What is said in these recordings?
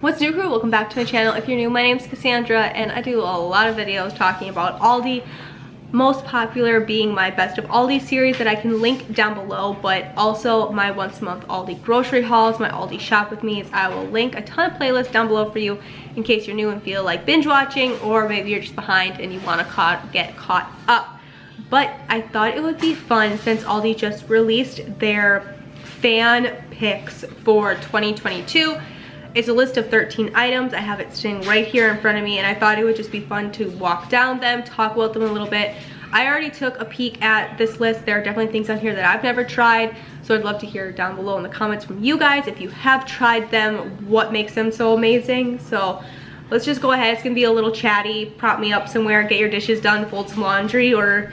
What's new, crew? Welcome back to my channel. If you're new, my name's Cassandra and I do a lot of videos talking about Aldi, most popular being my Best of Aldi series that I can link down below, but also my once a month Aldi grocery hauls, my Aldi shop with me's. I will link a ton of playlists down below for you in case you're new and feel like binge watching, or maybe you're just behind and you want to get caught up. But I thought it would be fun, since Aldi just released their fan picks for 2022. It's a list of 13 items. I have it sitting right here in front of me, and I thought it would just be fun to walk down them, talk about them a little bit. I already took a peek at this list. There are definitely things on here that I've never tried, so I'd love to hear down below in the comments from you guys if you have tried them, what makes them so amazing. So let's just go ahead. It's gonna be a little chatty. Prop me up somewhere, get your dishes done, fold some laundry, or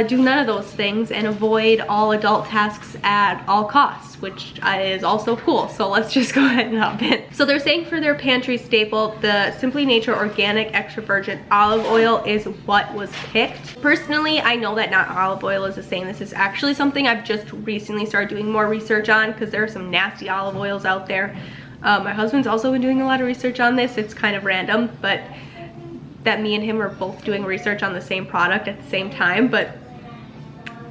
do none of those things and avoid all adult tasks at all costs, which is also cool. So let's just go ahead and hop in. So they're saying for their pantry staple, the Simply Nature Organic Extra Virgin Olive Oil is what was picked. Personally, I know that not olive oil is the same. This is actually something I've just recently started doing more research on, because there are some nasty olive oils out there. My husband's also been doing a lot of research on this. It's kind of random, but that me and him are both doing research on the same product at the same time, but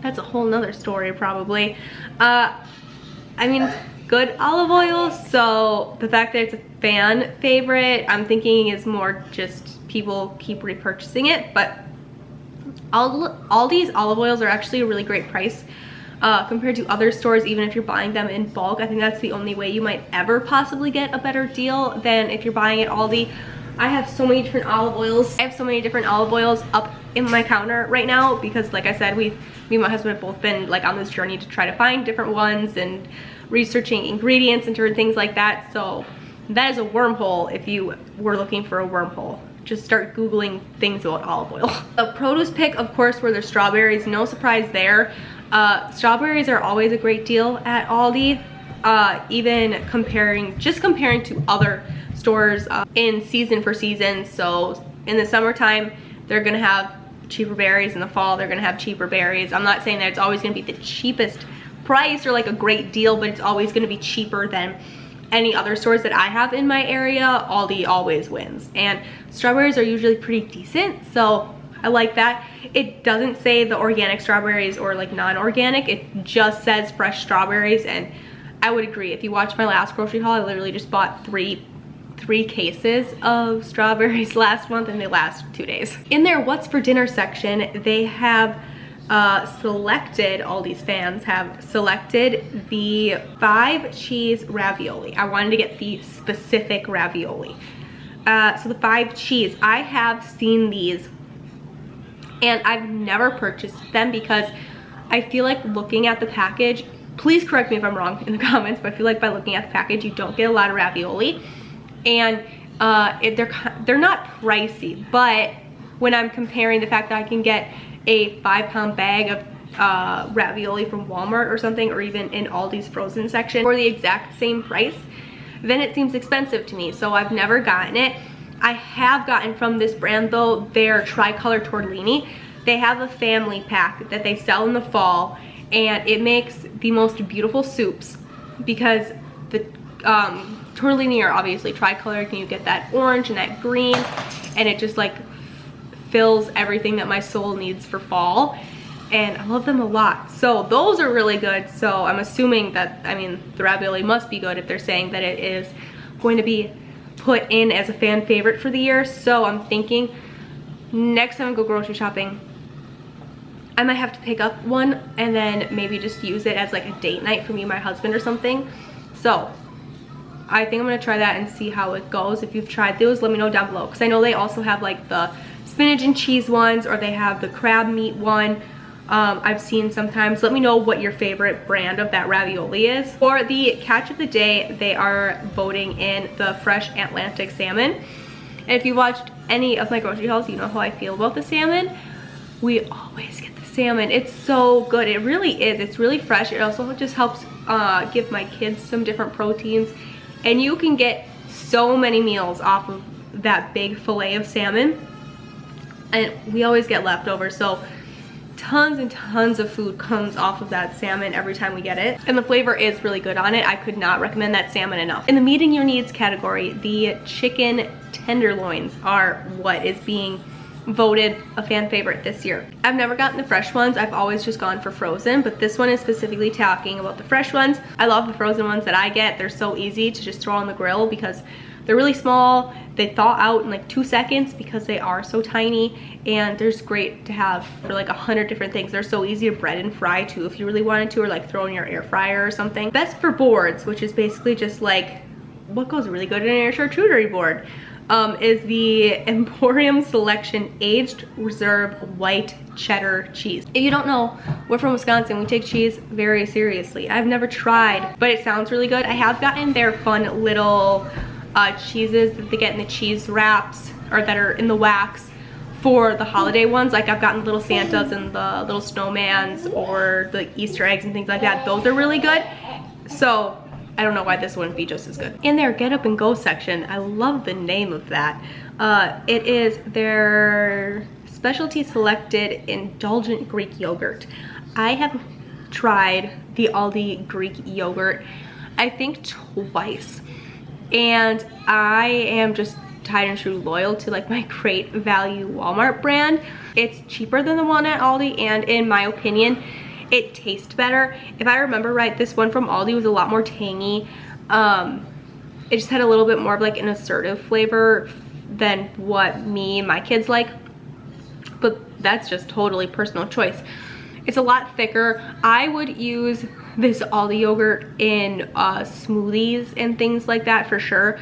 that's a whole nother story probably. I mean, it's good olive oil, so the fact that it's a fan favorite, I'm thinking is more just people keep repurchasing it. But Aldi's olive oils are actually a really great price compared to other stores. Even if you're buying them in bulk, I think that's the only way you might ever possibly get a better deal than if you're buying at Aldi. I have so many different olive oils. I have so many different olive oils up in my counter right now because, like I said, me and my husband have both been like on this journey to try to find different ones and researching ingredients and different things like that. So that is a wormhole. If you were looking for a wormhole, just start Googling things about olive oil. A produce pick, of course, were their strawberries. No surprise there. Strawberries are always a great deal at Aldi. Even comparing to other stores in season for season. So in the summertime, they're gonna have cheaper berries. In the fall, they're gonna have cheaper berries. I'm not saying that it's always gonna be the cheapest price or like a great deal, but it's always gonna be cheaper than any other stores that I have in my area. Aldi always wins, and strawberries are usually pretty decent, so I like that. It doesn't say the organic strawberries or like non-organic, it just says fresh strawberries, and I would agree. If you watched my last grocery haul, I literally just bought three cases of strawberries last month, and they last 2 days. In their what's for dinner section, they have all these fans have selected the 5 cheese ravioli. I wanted to get the specific ravioli. So the 5 cheese, I have seen these and I've never purchased them because I feel like looking at the package, please correct me if I'm wrong in the comments, but I feel like by looking at the package, you don't get a lot of ravioli. And they're not pricey, but when I'm comparing the fact that I can get a 5-pound bag of ravioli from Walmart or something, or even in Aldi's frozen section for the exact same price, then it seems expensive to me. So I've never gotten it. I have gotten from this brand though, their tricolor tortellini. They have a family pack that they sell in the fall, and it makes the most beautiful soups because the tortellini are obviously tricolored, and you get that orange and that green, and it just like fills everything that my soul needs for fall, and I love them a lot. So those are really good. So I'm assuming that, I mean, the ravioli must be good if they're saying that it is going to be put in as a fan favorite for the year. So I'm thinking next time I go grocery shopping, I might have to pick up one and then maybe just use it as like a date night for me and my husband or something. So I think I'm gonna try that and see how it goes. If you've tried those, let me know down below, because I know they also have like the spinach and cheese ones, or they have the crab meat one. I've seen sometimes. Let me know what your favorite brand of that ravioli is. For the catch of the day, they are voting in the fresh Atlantic salmon. And if you watched any of my grocery hauls, you know how I feel about the salmon. We always get the salmon. It's so good. It really is. It's really fresh. It also just helps give my kids some different proteins. And you can get so many meals off of that big fillet of salmon. And we always get leftovers. So tons and tons of food comes off of that salmon every time we get it. And the flavor is really good on it. I could not recommend that salmon enough. In the meeting your needs category, the chicken tenderloins are what is being voted a fan favorite this year. I've never gotten the fresh ones. I've always just gone for frozen, but this one is specifically talking about the fresh ones. I love the frozen ones that I get. They're so easy to just throw on the grill because they're really small. They thaw out in like 2 seconds because they are so tiny, and they're just great to have for like 100 different things. They're so easy to bread and fry too if you really wanted to, or like throw in your air fryer or something. Best for boards, which is basically just like what goes really good in a charcuterie board, is the Emporium Selection Aged Reserve White Cheddar Cheese. If you don't know, we're from Wisconsin. We take cheese very seriously. I've never tried, but it sounds really good. I have gotten their fun little cheeses that they get in the cheese wraps, or that are in the wax for the holiday ones. Like I've gotten little Santas and the little snowmans, or the Easter eggs and things like that. Those are really good. So I don't know why this wouldn't be just as good. In their Get Up and Go section, I love the name of that. It is their specialty selected indulgent Greek yogurt. I have tried the Aldi Greek yogurt, I think twice. And I am just tried and true loyal to like my Great Value Walmart brand. It's cheaper than the one at Aldi, and in my opinion, it tastes better. If I remember right, this one from Aldi was a lot more tangy. It just had a little bit more of like an assertive flavor than what me and my kids like. But that's just totally personal choice. It's a lot thicker. I would use this Aldi yogurt in smoothies and things like that for sure.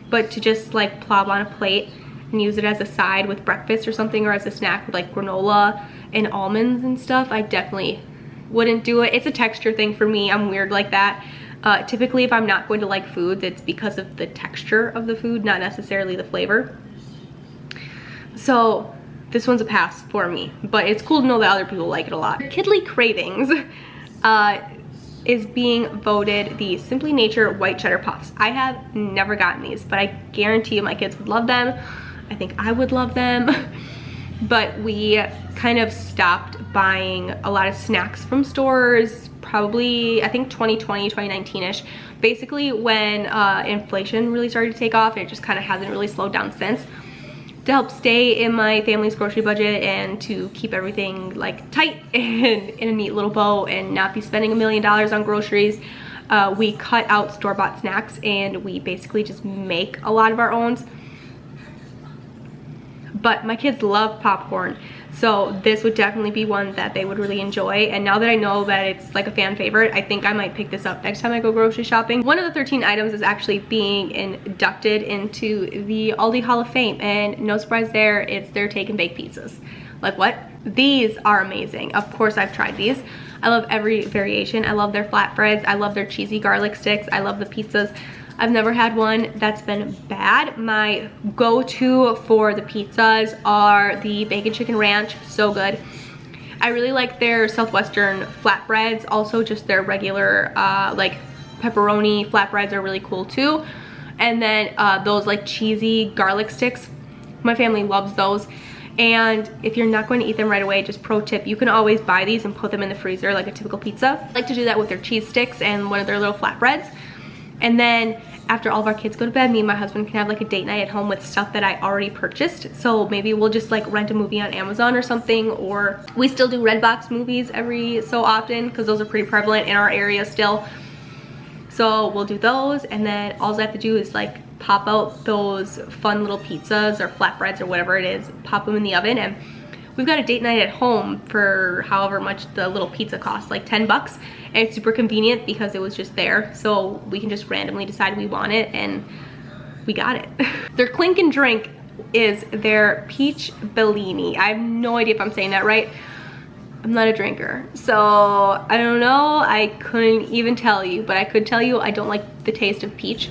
But to just like plop on a plate and use it as a side with breakfast or something, or as a snack with like granola and almonds and stuff, I definitely wouldn't do it. It's a texture thing for me. I'm weird like that. Typically if I'm not going to like foods, it's because of the texture of the food, not necessarily the flavor. So this one's a pass for me, but it's cool to know that other people like it a lot. Kidly Cravings is being voted the Simply Nature White Cheddar Puffs. I have never gotten these, but I guarantee you my kids would love them. I think I would love them. But we kind of stopped buying a lot of snacks from stores, probably I think 2020, 2019-ish. Basically when inflation really started to take off, it just kind of hasn't really slowed down since. To help stay in my family's grocery budget and to keep everything like tight and in a neat little bow and not be spending $1 million on groceries, we cut out store-bought snacks and we basically just make a lot of our own. But my kids love popcorn, so this would definitely be one that they would really enjoy. And now that I know that it's like a fan favorite, I think I might pick this up next time I go grocery shopping. One of the 13 items is actually being inducted into the Aldi Hall of Fame, and no surprise there, it's their take and bake pizzas. Like what? These are amazing. Of course I've tried these. I love every variation. I love their flatbreads. I love their cheesy garlic sticks. I love the pizzas. I've never had one that's been bad. My go-to for the pizzas are the bacon chicken ranch, so good. I really like their Southwestern flatbreads, also just their regular like pepperoni flatbreads are really cool too. And then those like cheesy garlic sticks, my family loves those. And if you're not going to eat them right away, just pro tip, you can always buy these and put them in the freezer like a typical pizza. I like to do that with their cheese sticks and one of their little flatbreads. And then after all of our kids go to bed, me and my husband can have like a date night at home with stuff that I already purchased. So maybe we'll just like rent a movie on Amazon or something, or we still do Redbox movies every so often because those are pretty prevalent in our area still. So we'll do those, and then all I have to do is like pop out those fun little pizzas or flatbreads or whatever it is, pop them in the oven, and we've got a date night at home for however much the little pizza costs, like 10 bucks. And it's super convenient because it was just there. So we can just randomly decide we want it and we got it. Their Clink and Drink is their Peach Bellini. I have no idea if I'm saying that right. I'm not a drinker, so I don't know. I couldn't even tell you, but I could tell you I don't like the taste of peach.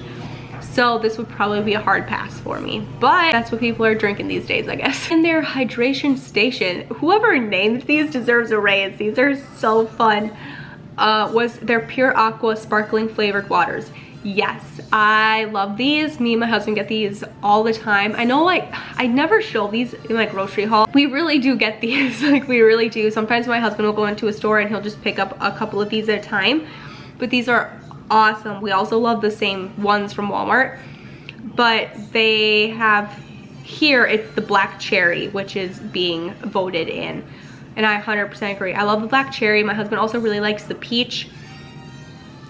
So this would probably be a hard pass for me, but that's what people are drinking these days, I guess. In their hydration station, whoever named these deserves a raise. These are so fun. Was their Pure Aqua sparkling flavored waters. Yes, I love these. Me and my husband get these all the time. I know, like, I never show these in my grocery haul. We really do get these, like we really do. Sometimes my husband will go into a store and he'll just pick up a couple of these at a time. But these are awesome. We also love the same ones from Walmart. But they have, here it's the black cherry, which is being voted in. And I 100% agree. I love the black cherry. My husband also really likes the peach.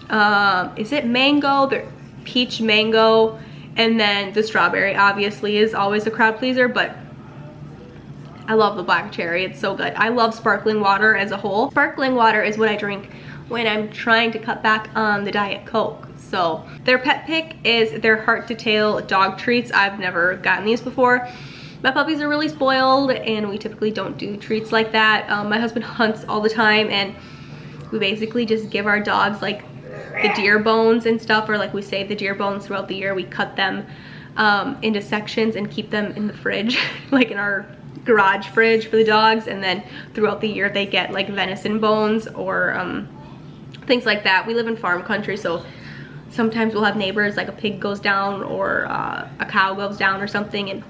Is it mango? The peach mango, and then the strawberry obviously is always a crowd pleaser, but I love the black cherry. It's so good. I love sparkling water as a whole. Sparkling water is what I drink when I'm trying to cut back on the Diet Coke. So their pet pick is their heart to tail dog treats. I've never gotten these before. My puppies are really spoiled and we typically don't do treats like that. My husband hunts all the time and we basically just give our dogs like the deer bones and stuff, or like we save the deer bones throughout the year. We cut them into sections and keep them in the fridge, like in our garage fridge for the dogs, and then throughout the year they get like venison bones or things like that. We live in farm country, so sometimes we'll have neighbors, like a pig goes down or a cow goes down or something, and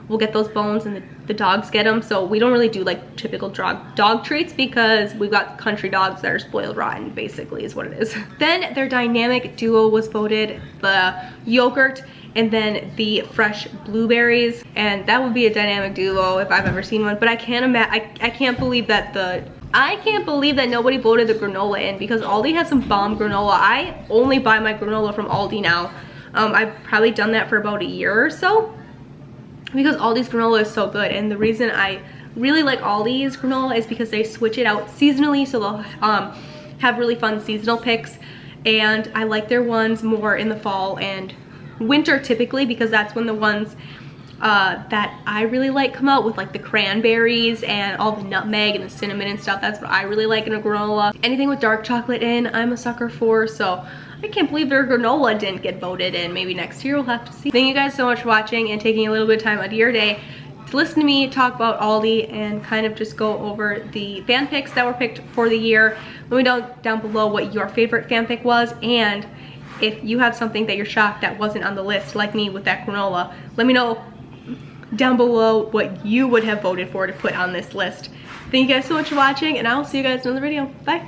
we'll get those bones and the dogs get them. So we don't really do like typical dog treats because we've got country dogs that are spoiled rotten, basically is what it is. Then their dynamic duo was voted the yogurt and then the fresh blueberries, and that would be a dynamic duo if I've ever seen one. But I can't imagine, I can't believe that nobody voted the granola in, because Aldi has some bomb granola. I only buy my granola from Aldi now. I've probably done that for about a year or so, because Aldi's granola is so good. And the reason I really like Aldi's granola is because they switch it out seasonally, so they'll have really fun seasonal picks, and I like their ones more in the fall and winter typically, because that's when the ones that I really like come out with, like the cranberries and all the nutmeg and the cinnamon and stuff. That's what I really like in a granola. Anything with dark chocolate in, I'm a sucker for, so I can't believe their granola didn't get voted in. Maybe next year we'll have to see. Thank you guys so much for watching and taking a little bit of time out of your day to listen to me talk about Aldi and kind of just go over the fan picks that were picked for the year. Let me know down below what your favorite fan pick was, and if you have something that you're shocked that wasn't on the list, like me with that granola, let me know down below what you would have voted for to put on this list. Thank you guys so much for watching, and I will see you guys in another video. Bye.